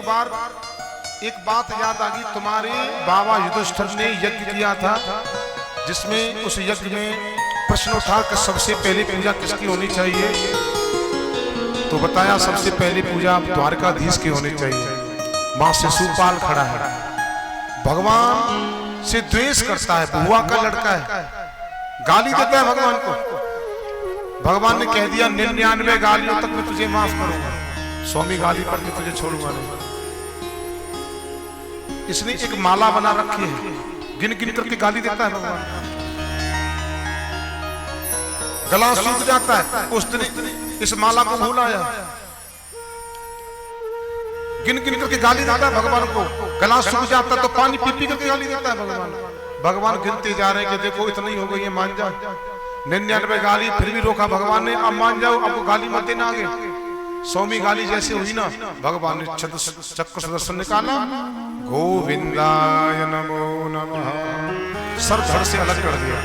एक बात याद आ गई, तुम्हारे बाबा युधिष्ठिर ने यज्ञ किया था, जिसमें उस यज्ञ में प्रश्न उठा कि सबसे पहले पूजा किसकी होनी चाहिए। तो बताया सबसे पहली पूजा द्वारकाधीश की होनी चाहिए। मां शिशुपाल खड़ा है, भगवान से द्वेष करता है, बुआ का लड़का है, गाली देता है भगवान को। भगवान ने कह दिया 99 गालियों तक मैं तुझे माफ करूंगा, 100वीं गाली पर मैं तुझे छोड़ूंगा नहीं। इसने एक माला बना रखी है, गिन गिन करके गाली देता है भगवान, गला सूख जाता है। उस दिन इस माला को भूल आया, गिन गिन करके गाली देता है भगवान को, गला सूख जाता है तो पानी पी पी करके गाली देता है भगवान। भगवान गिनते जा रहे हैं कि देखो इतना ही हो गई है, मान जाओ। 99 गाली फिर भी रोका भगवान ने, अब मान जाओ, अब गाली मत देना आगे। 100वीं गाली जैसे हुई ना, भगवान ने चक्र सुदर्शन निकाला, गोविंदाय नमो नमः, सर धड़ से अलग कर दिया,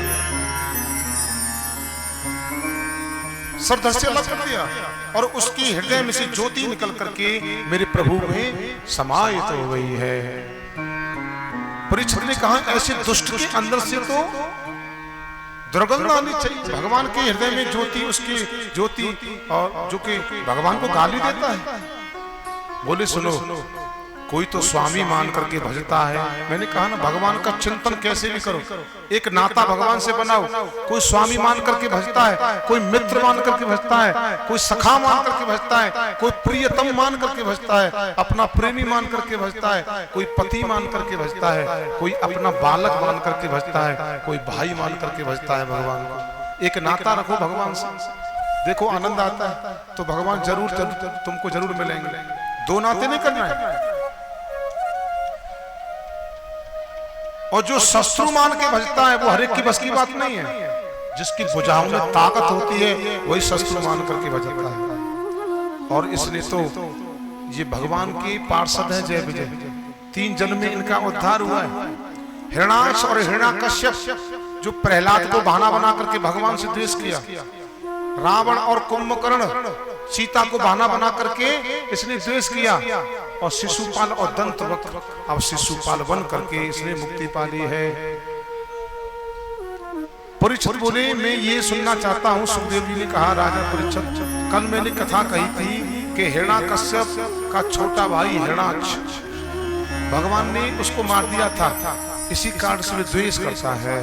सर धड़ से अलग कर दिया, और उसकी हृदय में से ज्योति निकल करके मेरे प्रभु में समाहित हो गई है। परीक्षित ने कहा ऐसे दुष्ट के अंदर से तो दुर्गंध आनी चाहिए। भगवान के हृदय में ज्योति, उसकी ज्योति, और जो कि भगवान को गाली देता है। बोले सुनो, कोई तो स्वामी मान करके भजता है। मैंने कहा ना, भगवान का चिंतन कैसे भी करो, एक नाता भगवान से बनाओ। कोई स्वामी मान करके भजता है, कोई मित्र मान करके भजता है, कोई सखा मान करके भजता है, कोई प्रियतम मान करके भजता है, अपना प्रेमी मान करके भजता है, कोई पति मान करके भजता है, कोई अपना बालक मान करके भजता है, कोई भाई मान करके भजता है भगवान को। एक नाता रखो भगवान से, देखो आनंद आता है, तो भगवान जरूर तुमको जरूर मिलेंगे। दो नाते नहीं करना है। और जो शत्रु मान के भजता है वो हर एक की बस की बात नहीं है। जिसकी भुजाओं में ताकत होती है वही शत्रु मान करके भजता है। और इसलिए तो ये भगवान के पार्षद है जय विजय, 3 जन्म में इनका उद्धार हुआ है। हिरण्याक्ष और हिरण्याकश्यप जो प्रहलाद को बहाना बना करके भगवान से द्वेष किया, रावण और कुंभकर्ण सीता को बहाना बना करके इसने द्वेष किया, और शिशुपाल और दंतवक्र अब शिशुपाल बन करके इसने मुक्ति पाली है। परीक्षित बोले मैं ये सुनना चाहता हूँ। सुखदेव जी ने कहा राजा परीक्षित, कल मैंने कथा कही थी कि हिरण्याकश्यप का छोटा भाई हिरण्याक्ष, भगवान ने उसको मार दिया था, इसी कारण से द्वेष करता है।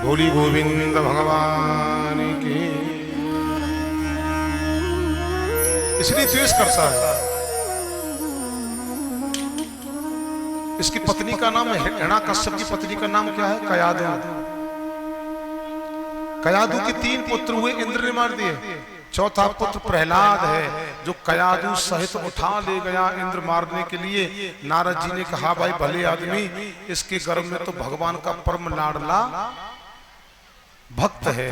बोली गोविंद भगवान की, इसलिए द्वेष करता है। इसकी पत्नी का नाम है हिरण्याकश्यप की पत्नी का नाम क्या है? कयादु। कयादु के 3 पुत्र हुए, इंद्र ने मार दिए। चौथा पुत्र प्रहलाद है जो कयादु सहित उठा ले गया इंद्र मारने के लिए। नारद जी ने कहा भाई भले आदमी, इसके गर्भ में तो भगवान का परम लाडला भक्त है।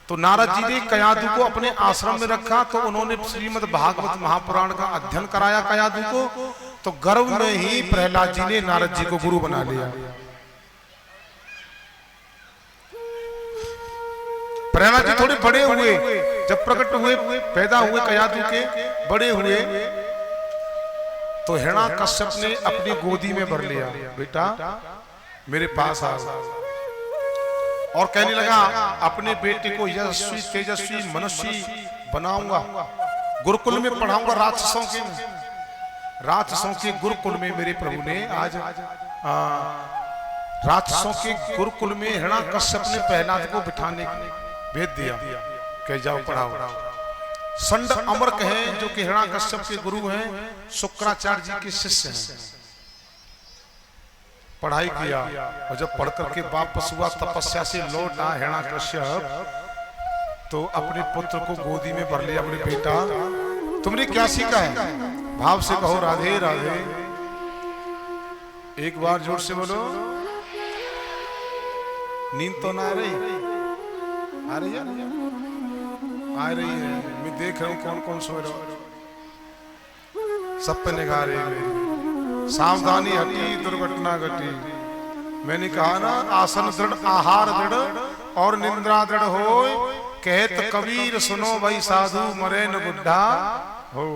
तो नारद जी ने कयादु को अपने आश्रम में रखा, तो उन्होंने श्रीमद् भागवत महापुराण का अध्ययन कराया कयादु को। तो गर्भ में ही प्रहलाद जी ने नारद जी को गुरु बना लिया। प्रहलाद जी थोड़े बड़े हुए, जब प्रकट हुए, पैदा हुए कयादु के, बड़े हुए, तो हिरण्याकश्यप ने अपनी गोदी में भर लिया, बेटा मेरे पास आ। और कहने लगा अपने बेटे को यशस्वी तेजस्वी मनुष्य बनाऊंगा, गुरुकुल में पढ़ाऊंगा, राक्षसों के गुरुकुल में मेरे प्रभु ने आज राक्षसों के गुरुकुल में हिरण्याकश्यप ने प्रहलाद को बिठाने भेज दिया, कह जाओ पढ़ाओ। संड अमरक हैं जो कि हिरण्याकश्यप के गुरु हैं, शुक्राचार्य जी के शिष्य हैं। पढ़ाई किया, और जब पढ़ करके वापस हुआ, तपस्या से लौटा हिरण्याकश्यप, तो अपने पुत्र को गोदी में भर लिया। बोले बेटा तुमने क्या सीखा है? भाव से कहो राधे राधे। एक बार जोर से बोलो। नींद तो ना आ रही? आ रही है? आ रही है। मैं देख रहा हूं कौन कौन सो रहा है, सब पे निगाह रही मेरी। सावधानी हटी दुर्घटना घटी। मैंने कहा ना, आसन दृढ़ आहार दृढ़ और निंद्रा दृढ़ हो, कहत कबीर सुनो भाई साधु मरे न बुढ़ा हो।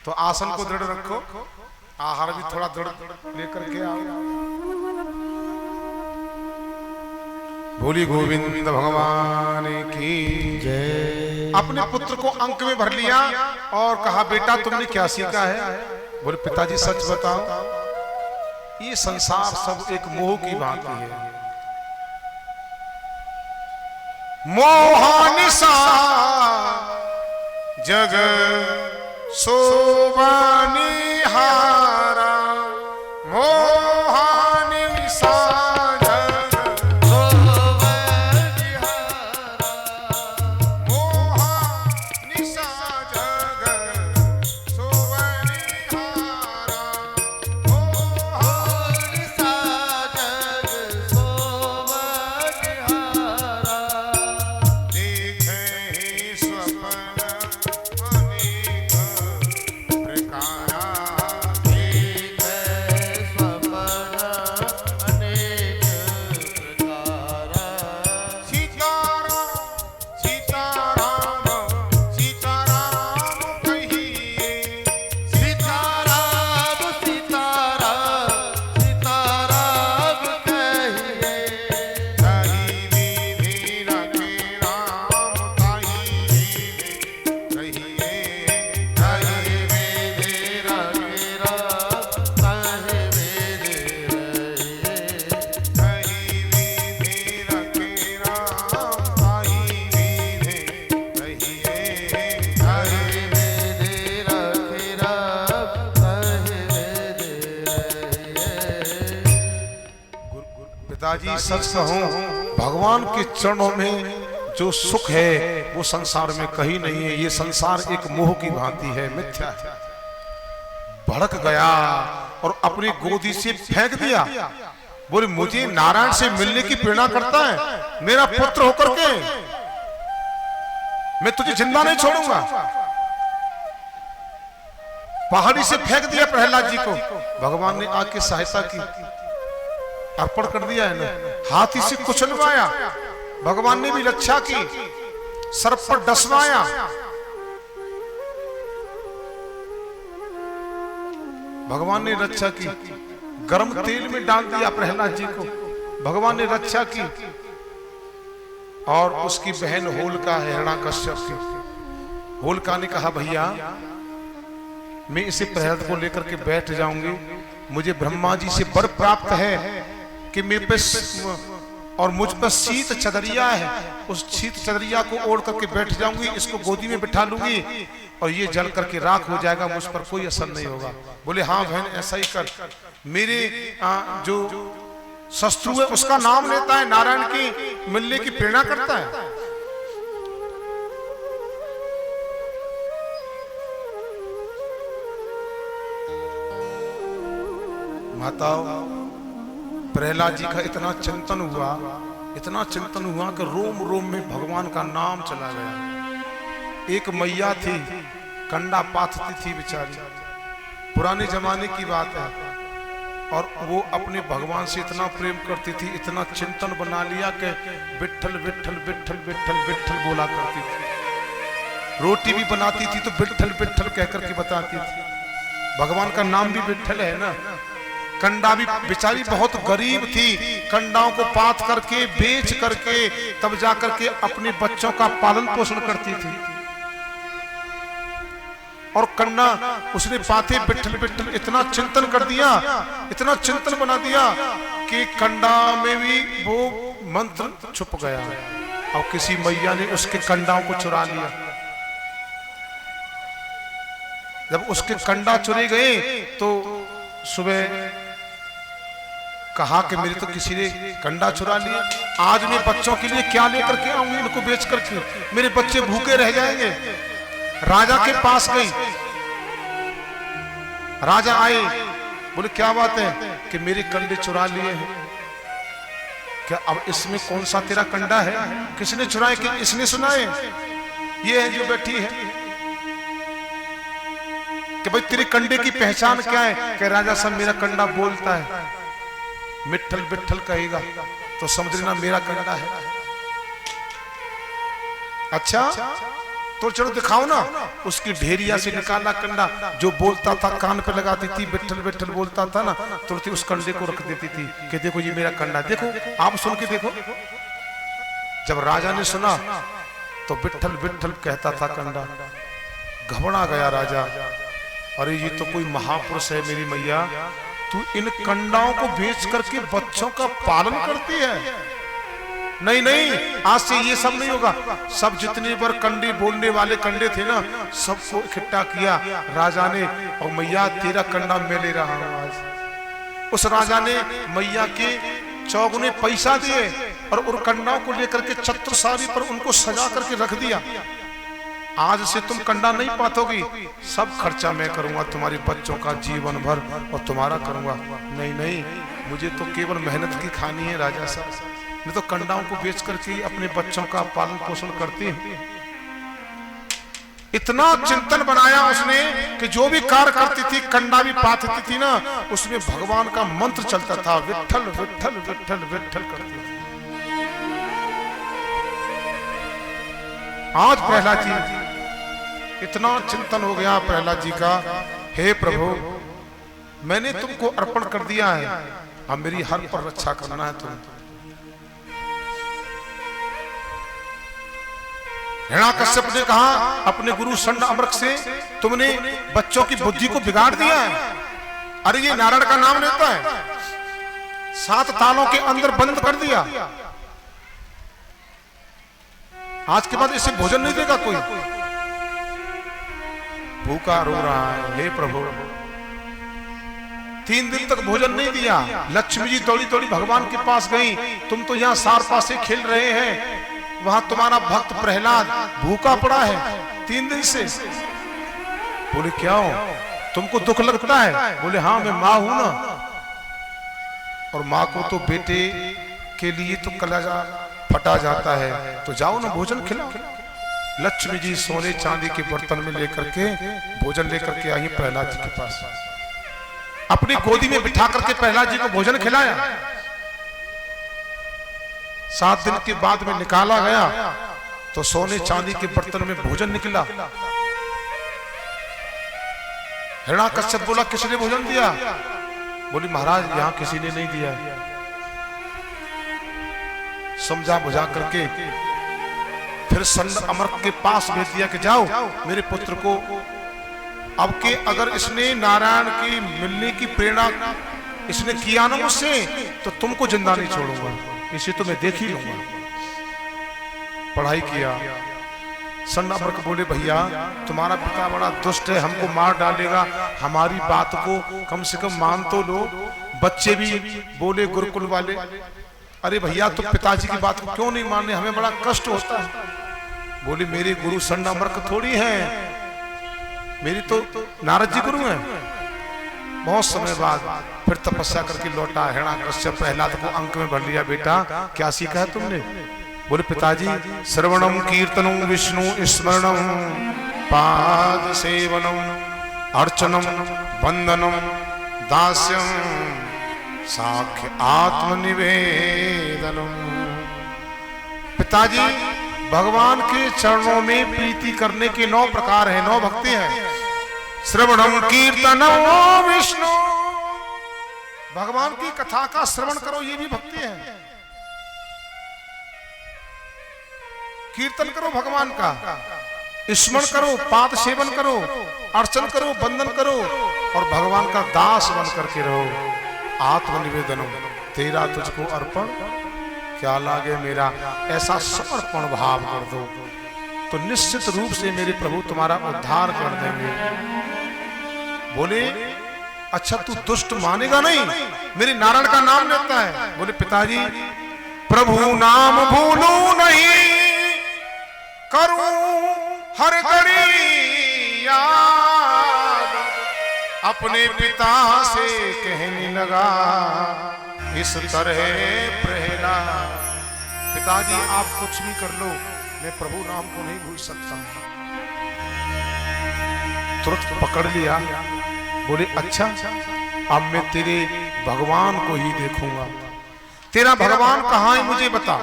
तो आसन को दृढ़ रखो, आहार भी थोड़ा दृढ़ लेकर के आओ। बोली गोविंद भगवान की जय। अपने पुत्र को अंक में भर लिया और कहा बेटा तुमने क्या सीखा है? बोले पिताजी सच बताओ, ये संसार सब एक मोह की बात है। मोहानिसा जग सोबनिहारा, मोहानिसा जग सोबनिहारा, मोहानिसा जग सोबनिहारा, मोहानिसा जग सोबनिहारा। देखे ही स्वप्न अनेक प्रकारा, देखे स्वप्न अनेक प्रकारा। सीताराम सीताराम सीताराम कहिए, सीताराम सीताराम सीताराम कहिए। कही विधि रखे राम कही विधि कहिए, कही विधि रखे राम कही विधि रहिए। कही विधि रखे राम कही विधि कहिए, कही विधि रखे राम कही विधि रहिए। पिताजी सच कहूं, भगवान के चरणों में जो सुख है वो संसार में कहीं नहीं है। ये संसार एक मोह की भांति है, मिथ्या है। भड़क गया और अपनी गोदी से फेंक दिया। बोले मुझे नारायण से मिलने की प्रेरणा करता है, मेरा पुत्र होकर के मैं तुझे जिंदा नहीं छोड़ूंगा। पहाड़ी से फेंक दिया प्रहलाद जी को। भगवान ने आके सहायता की, अर्पण कर दिया है ना। हाथी से कुचलवाया, भगवान ने भी रक्षा की। सर्प पर डसवाया, भगवान ने रक्षा की। गर्म तेल में डाल दिया प्रहलाद जी को, भगवान ने रक्षा की। और उसकी बहन होलिका है, हिरण्याकश्यप की। होलिका ने कहा भैया मैं इसे प्रहलाद को लेकर के बैठ जाऊंगी, मुझे ब्रह्मा जी से वर प्राप्त है कि मेरे पे और मुझ पर शीत चदरिया है, उस शीत चदरिया को ओढ़ करके बैठ जाऊंगी, इसको गोदी में बिठा लूंगी और ये जल करके राख हो जाएगा, मुझ पर कोई असर नहीं होगा। बोले हाँ बहन ऐसा ही कर। मेरे जो शत्रु है उसका नाम लेता है, नारायण की मिलने की प्रेरणा करता है। माताओं, प्रहलाद जी का इतना चिंतन हुआ कि रोम रोम में भगवान का नाम चला गया। एक मैया थी, कंडा पाथती थी बेचारी, पुराने जमाने की बात है। और वो अपने भगवान से इतना प्रेम करती थी, इतना चिंतन बना लिया कि विठल विठल विठल विठल विठल बोला करती थी। रोटी भी बनाती थी तो विठल विठल कह करके बताती थी। भगवान का नाम भी विठल है ना। कंडा भी बेचारी बहुत गरीब थी, कंडाओं को पाथ करके बेच करके तब जा करके अपने बच्चों का पालन पोषण करती थी। और कंडा उसने पाते बिठल बिठल इतना चिंतन कर दिया, इतना चिंतन बना दिया कि कंडा में भी वो मंत्र छुप गया और किसी मैया ने उसके कंडाओं को चुरा लिया। जब उसके कंडा चुरे गए तो सुबह कहा कि मेरे तो किसी ने कंडा चुरा लिया, आज मैं बच्चों के लिए क्या लेकर के आऊंगी, इनको बेच करके मेरे बच्चे भूखे रह जाएंगे। राजा के पास गई, राजा आए, बोले क्या बात है कि मेरे कंडे चुरा लिए हैं। क्या अब इसमें कौन सा तेरा कंडा है, किसने चुराए कि इसने सुनाए? ये है जो बैठी है कि भाई तेरे कंडे की पहचान क्या है? कि राजा साहब मेरा कंडा बोलता है, मिठल बिठल कहेगा तो समझ लेना मेरा कंडा है। अच्छा तो चलो दिखाओ ना। उसकी ढेरिया से निकाला कंडा, जो बोलता था कान पे लगाती थी, बिट्ठल बिट्ठल बोलता था ना, तुरंत उस कंडे को रख देती थी कि देखो ये मेरा कंडा, देखो आप सुन के देखो। जब राजा ने सुना तो बिट्ठल बिट्ठल कहता था कंडा। घबरा गया राजा, अरे ये तो कोई महापुरुष है मेरी मैया, तू इन कंडाओं को बेच करके बच्चों का पालन करती है। नहीं नहीं, आज से ये सब नहीं होगा। सब जितने बार कंडे बोलने वाले कंडे थे ना, सबको इकट्ठा किया राजा ने, और मैया तेरा कंडा मैं ले रहा हूं आज। उस राजा ने मैया के चौगुने पैसा दिए और उन कंडाओं को लेकर के छत्रसारी पर उनको सजा करके रख दिया। आज से तुम कंडा नहीं पातोगी, सब खर्चा मैं करूंगा तुम्हारे बच्चों का जीवन भर, और तुम्हारा करूंगा। नहीं नहीं, मुझे तो केवल मेहनत की खानी है राजा साहब, मैं तो कंडाओं को बेच करके अपने बच्चों का पालन पोषण करती हूं। इतना चिंतन बनाया उसने कि जो भी कार्य करती थी, कंडा भी पाती थी ना, उसमें भगवान का मंत्र चलता था, विट्ठल विट्ठल विट्ठल विट्ठल करती थी। आज प्रहलाद जी, इतना चिंतन हो गया प्रहलाद जी का, हे प्रभु मैंने तुमको अर्पण कर दिया है, अब मेरी हर पर रक्षा करना है तुम। हिरण्यकश्यप ने कहा अपने गुरु संड अमृत से, तुमने बच्चों की बुद्धि को बिगाड़ दिया है। अरे ये नारायण का नाम लेता है, 7 तालों के अंदर बंद कर दिया, आज के बाद इसे भोजन नहीं देगा कोई। भूखा रो रहा है, हे प्रभु 3 दिन तक भोजन नहीं दिया। लक्ष्मी जी दौड़ी दौड़ी भगवान के पास गई, तुम तो यहाँ सार पासे खेल रहे हैं, वहां तुम्हारा भक्त प्रहलाद भूखा पड़ा है 3 दिन से। बोले क्या हो, तुमको दुख लगता है? बोले हाँ मैं माँ हूं ना, और माँ को तो बेटे के लिए तो कलेजा फटा जाता है, तो जाओ ना भोजन खिलाओ। लक्ष्मी जी सोने चांदी के बर्तन में लेकर के भोजन लेकर के आई प्रहलाद जी के पास, अपनी गोदी में बिठा करके प्रहलाद जी को भोजन खिलाया। 7 दिन के बाद में निकाला गया तो सोने चांदी के बर्तन में भोजन निकला। हिरण्यकश्यप बोला किसने भोजन दिया? बोली महाराज यहाँ किसी ने नहीं दिया। समझा बुझा करके फिर संड अमृत के पास भेज दिया कि जाओ मेरे पुत्र को, अब के अगर इसने नारायण की मिलने की प्रेरणा इसने किया ना मुझसे, तो तुमको जिंदा नहीं छोड़ूंगा, इसे तो मैं देख ही लूंगा। पढ़ाई किया। संड अमृत बोले भैया तुम्हारा पिता बड़ा दुष्ट है, हमको मार डालेगा, हमारी बात को कम से कम मान तो लो। बच्चे भी बोले गुरुकुल वाले, अरे भैया तुम पिताजी की बात को क्यों नहीं मानने, हमें बड़ा कष्ट होता है। बोले मेरे गुरु संड अमृत थोड़ी है, मेरी तो नारद जी गुरु हैं। बहुत समय बाद फिर तपस्या करके लौटा हिरण्यकश्यप, प्रहलाद को अंक में भर लिया, बेटा क्या सीखा है तुमने? बोले पिताजी श्रवणम कीर्तनम विष्णु स्मरणम पाद सेवनम अर्चनम वंदनम दास्यम साख्य आत्मनिवेदनम। पिताजी भगवान के चरणों में प्रीति करने के 9 प्रकार हैं, 9 भक्ति हैं। श्रवणम कीर्तनम विष्णु, भगवान की कथा का श्रवण करो, ये भी भक्ति है। कीर्तन करो भगवान का, स्मरण करो, पाद सेवन करो, अर्चन करो, वंदन करो, और भगवान का दास बन करके रहो। आत्मनिवेदन, तेरा तुझको अर्पण, क्या लागे मेरा, ऐसा समर्पण भाव कर दो तो निश्चित रूप से मेरे प्रभु तुम्हारा उद्धार कर देंगे। बोले अच्छा तू दुष्ट मानेगा नहीं, मेरे नारायण का नाम लेता है। बोले पिताजी प्रभु नाम भूलू नहीं, करूं हर घड़ी याद, अपने पिता से कहने लगा इस तरह प्रहलाद। पिताजी आप कुछ भी कर लो, मैं प्रभु नाम को नहीं भूल सकता। तुरंत पकड़ लिया। बोले अच्छा अब मैं तेरे भगवान को ही देखूंगा, तेरा भगवान कहाँ है मुझे बता।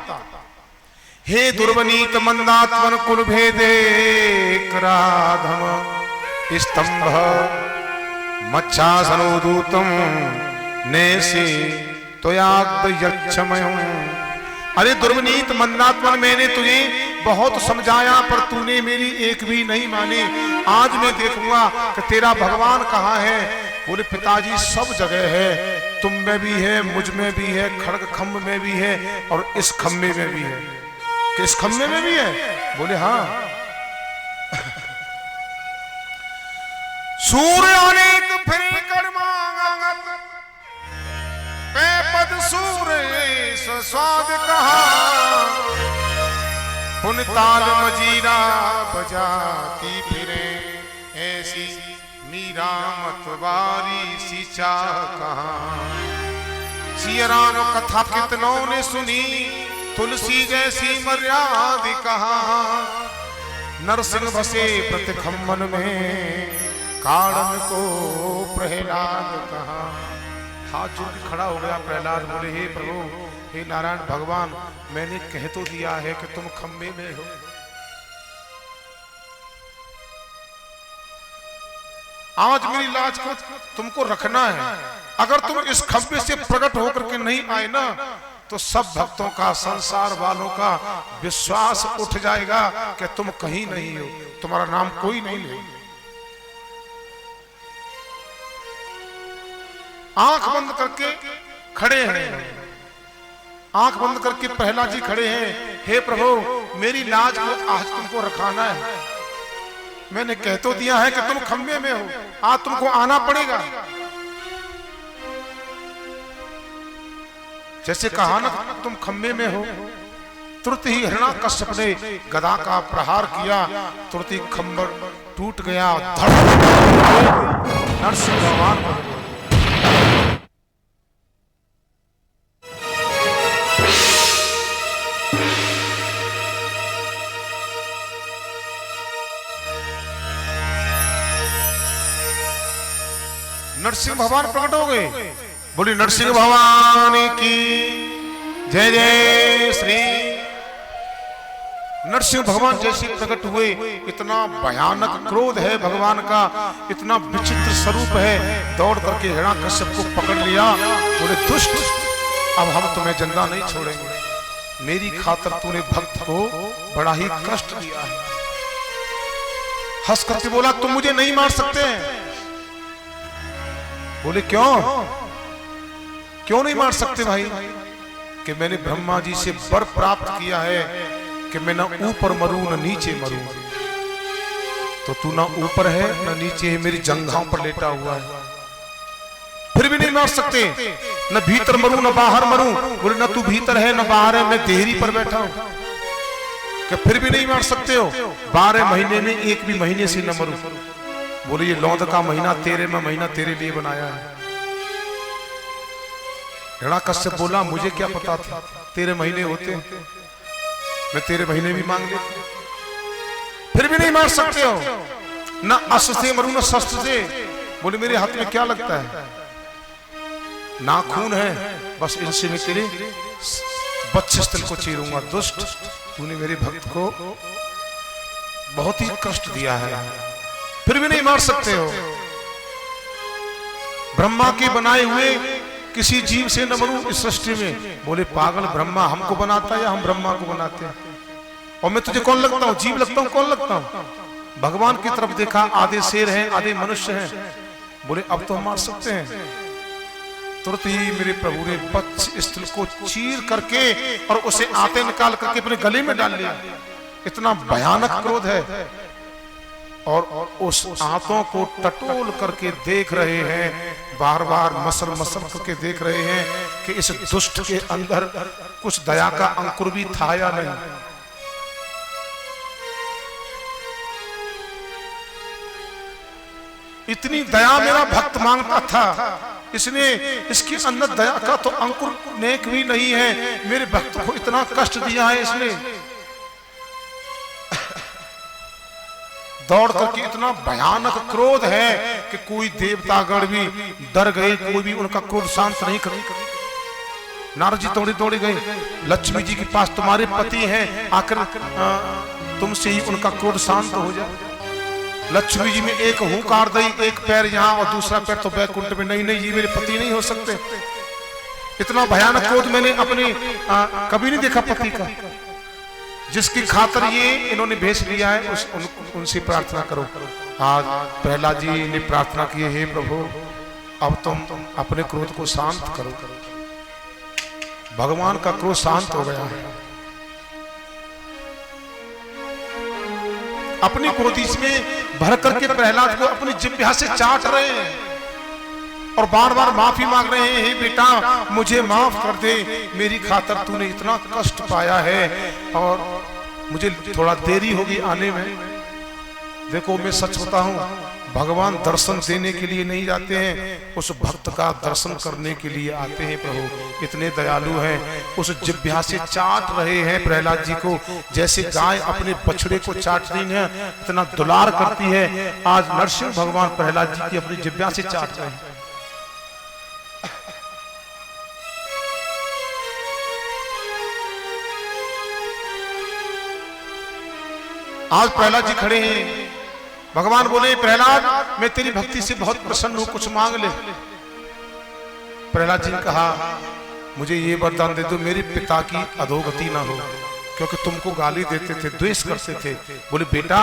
हे दुर्वनीत मंदात्मन कुल भेदे कराधम स्तंभ मच्छासनोदूतम नेसे त्वयाग्धयक्षमयम्। अरे दुर्वनीत मंदात्मन, मैंने तुझे बहुत समझाया पर तूने मेरी एक भी नहीं मानी। आज मैं देखूंगा कि तेरा भगवान कहाँ है। बोले पिताजी सब जगह है, तुम में भी है, मुझ में भी है, खड़ग खम्भ में भी है और इस खम्भे में भी है। कि इस खम्भे में भी है? बोले हाँ। सूर्य अनेक फिर कर्मागत पे पद सूर्य स्वाद कहा, पुन ताल मजीरा बजाती फिरे ऐसी मीरा मतवारी सीचा कहा। सिया राम कथा कितनों ने सुनी, तुलसी जैसी मर्यादा कहा। नरसिंह बसे प्रतिखम्मन में, कारण को प्रहलाद कहा। हाथ जोड़ के खड़ा हो गया प्रहलाद, बोले हे प्रभु, हे नारायण भगवान, मैंने कह तो दिया है कि तुम खम्भे में हो। आज मेरी लाज को तुमको रखना है। अगर तुम इस खम्भे से प्रकट होकर के नहीं आए ना, तो सब भक्तों का, संसार वालों का विश्वास उठ जाएगा कि तुम कहीं नहीं हो, तुम्हारा नाम कोई नहीं ले। आंख बंद करके खड़े हैं, आंख बंद करके प्रहलाद जी खड़े हैं। हे प्रभु, मेरी लाज को आज तुमको रखाना है। मैंने कह तो दिया है कि तुम खम्भे में हो, आज तुमको आना पड़ेगा। जैसे कहा ना तुम खम्भे में हो, तुरंत ही हिरण्याकश्यप ने गदा का प्रहार किया, तुरंत ही खम्भा टूट गया। नरसिंह भगवान नरसिंह भगवान प्रकट हो गए। बोली नरसिंह भगवान की जय जय श्री। नरसिंह भगवान जैसे प्रकट हुए, इतना भयानक क्रोध है भगवान का, इतना विचित्र स्वरूप है। दौड़ करके हिरण्याकश्यप को पकड़ लिया। बोले दुष्ट, अब हम तुम्हें जिंदा नहीं छोड़ेंगे। मेरी खातिर तूने भक्त को बड़ा ही कष्ट दिया है। हंस करके बोला तुम मुझे नहीं मार सकते हैं। बोले क्यों, क्यों नहीं मार सकते भाई? कि मैंने ब्रह्मा जी से वर प्राप्त किया है कि मैं न ऊपर मरूं न नीचे मरूं। तो तू ना ऊपर है न नीचे है, मेरी जंघाओं पर लेटा हुआ है, फिर भी नहीं मार सकते। न भीतर मरूं न बाहर मरूं। बोले न तू भीतर है न बाहर है, मैं देहरी पर बैठा हूं, कि फिर भी नहीं मार सकते हो। 12 महीने में एक भी महीने से न मरूं। बोले ये लौंद का महीना तेरे में महीना तेरे लिए बनाया है। हिरण्याकश्यप बोला मुझे क्या पता था तेरे महीने होते, मैं तेरे महीने भी मांग लेता, फिर भी नहीं मार सकते हो। न अस्त्र से मरूं न शस्त्र से। बोले मेरे हाथ में क्या लगता है, नाखून है, बस इनसे मैं तेरे वक्षस्थल को चीरूंगा। दुष्ट, तूने मेरे भक्त को बहुत ही कष्ट दिया है, फिर भी नहीं मार सकते हो। ब्रह्मा के बनाए हुए किसी जीव से न मरूं इस सृष्टि में। बोले पागल, ब्रह्मा हमको बनाता है या हम ब्रह्मा को बनाते हैं? और मैं तुझे कौन लगता हूं, जीव लगता हूं, कौन लगता हूं? भगवान की तरफ देखा, आधे शेर हैं आधे मनुष्य हैं। बोले अब तो हम मार सकते हैं। तुरंत ही मेरे प्रभु ने वक्ष स्थल को चीर करके और उसे आते निकाल करके अपने गले में डाल लिया। इतना भयानक क्रोध है। और उस आंतों को टटोल करके देख रहे हैं, बार बार मसल मसल करके देख रहे हैं कि इस दुष्ट के अंदर कुछ दया का अंकुर भी था या नहीं। इतनी दया मेरा भक्त मांगता था, इसने इसके अंदर दया का तो अंकुर नेक भी नहीं है। मेरे भक्त को इतना कष्ट दिया है इसने। दौड़ करके इतना भयानक क्रोध है कि कोई देवतागण भी डर गए, कोई भी उनका क्रोध शांत नहीं कर। नारद जी दौड़े दौड़े गए लक्ष्मी जी के पास, तुम्हारे पति हैं, आकर तुमसे ही उनका क्रोध शांत हो जाए। लक्ष्मी जी में एक हुंकार दी, एक पैर यहाँ और दूसरा पैर तो बैकुंठ में, नहीं नहीं ये मेरे पति नहीं हो सकते। इतना भयानक क्रोध मैंने अपने कभी नहीं देखा पति का। जिसकी खातर ये इन्होंने भेष लिया है उनसे प्रार्थना करो। आज प्रहलाद जी ने प्रार्थना की, हे प्रभु अब तुम अपने क्रोध को शांत करो। भगवान का क्रोध शांत हो गया है। अपनी गोदी में भर करके प्रहलाद को अपनी जिह्वा से चाट रहे हैं और बार बार माफी मांग रहे हैं, हे बेटा मुझे माफ कर दे, मेरी खातर तूने इतना कष्ट पाया है और मुझे थोड़ा देरी होगी आने में। देखो मैं सच बता हूं, भगवान दर्शन देने के लिए नहीं जाते हैं, उस भक्त का दर्शन करने के लिए आते हैं। प्रभु इतने दयालु हैं, उस जिह्वा से चाट रहे हैं प्रहलाद जी को, जैसे गाय अपने बछड़े को चाट रही है, इतना दुलार करती है। आज नरसिंह भगवान प्रहलाद जी की अपनी जिह्वा से चाट रहे हैं। आज प्रहलाद जी खड़े हैं, भगवान बोले प्रहलाद मैं तेरी भक्ति से बहुत प्रसन्न हूं, कुछ मांग ले। प्रहलाद जी ने कहा मुझे ये वरदान दे दो, मेरे पिता की अधोगति ना हो, क्योंकि तुमको गाली देते थे, द्वेष करते थे। बोले बेटा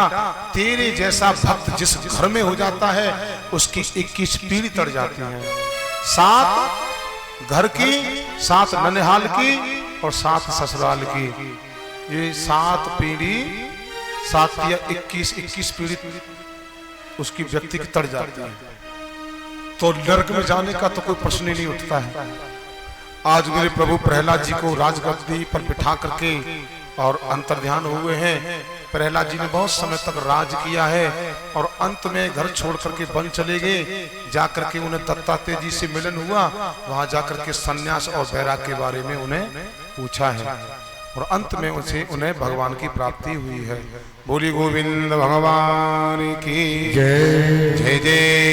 तेरे जैसा भक्त जिस घर में हो जाता है उसकी 21 पीढ़ी तड़ जाती है, 7 घर की, 7 ननिहाल की और 7 ससुराल की। ये 7 पीढ़ी, 7 या 21 पीढ़ी उसकी व्यक्ति की तड़ जाती है, तो नरक में जाने का तो कोई प्रश्न ही नहीं उठता है। आज मेरे प्रभु प्रहलाद जी को राजगद्दी पर बिठा करके और अंतर्ध्यान हुए हैं। प्रहलाद जी ने बहुत समय तक राज किया है और अंत में घर छोड़ करके वन चले गए। जाकर के उन्हें दत्तात्रेय जी से मिलन हुआ, वहां जाकर के सन्यास और वैराग्य के बारे में उन्हें पूछा है और अंत में उन्हें भगवान की प्राप्ति हुई है। बोली गोविंद भगवान की जय जय।